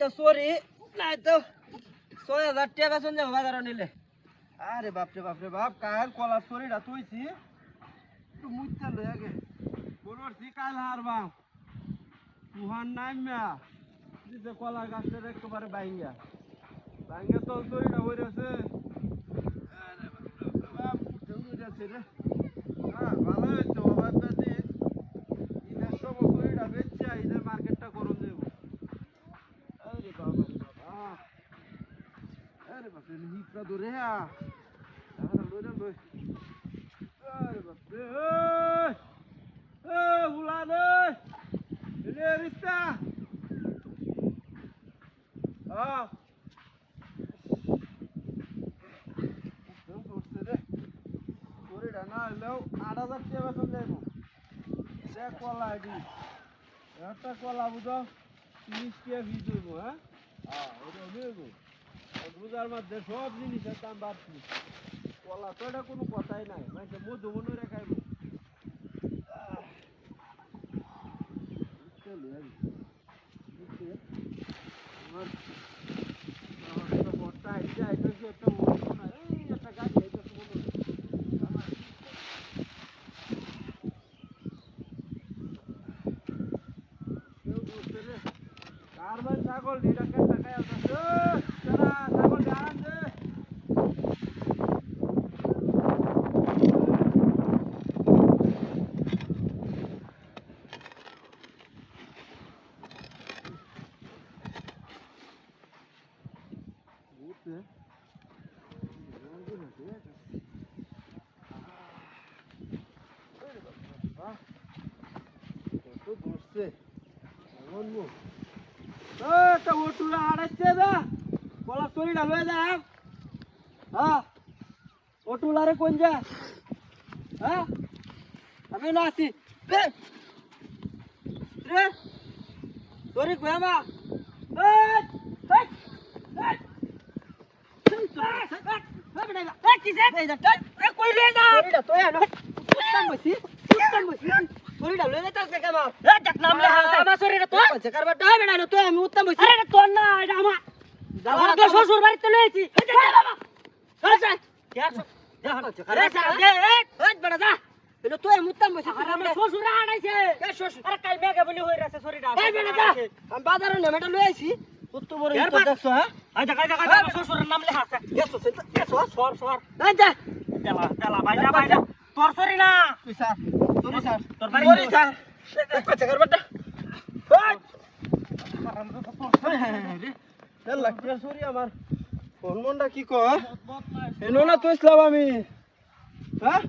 একটা চুরি নাই তো ৬০০০ টাকা চলে যাবো বাজারে নিলে। আরে বাপরে বাপরে বাপ, কাল কলা চুরিটা তুইছি একটু মুচতে লই আগে বলছি কাল হারবাম তুহার নাইমা দিতে কলা গাছটা একেবারে বাইঙ্গা বাইঙ্গা তো চুরিটা হয়ে আছে। আরে বাপরে বাপ উঠে উঠেছে রে। হ্যাঁ ভালো হয়েছে বাবা, দিন ঈদের সময় চুরিটা বেচছে ঈদের মার্কেটটা করুন দেবো। আরে বাবা রে বাবা, আরে বাপরে হিপটা ধরে লই। আরে বাপরে উলান রে রিস্তা চুরিটা না হলেও ৮০০০ টাকা বেতন যাইব। দেখ কলা এটি একটা কলা বুঝো ৩০ টাকা ভিজ হইব। হ্যাঁ ওটা হইব। রোজার মধ্যে সব জিনিসের দাম বাড়ছে, কলা তো এটা কোনো কথাই নাই, মানে মধু মনে রেখাইব। ছাগল ছাগল আরাম দে। কলা চুরিটা লয়ে যা। হ্যাঁ ওটুলারে কোন যা। হ্যাঁ আমি না আছি রে চুরি কুয়ামা শ্বশুর বাড়িতে লয়েছি বাজারে নেমেটা লয়েছি শ্বশুরের নাম লেখা আছে। তোর সরি না তোর আমার ফোন মনটা কি কো এনো না তো ইসলাম আমি। হ্যাঁ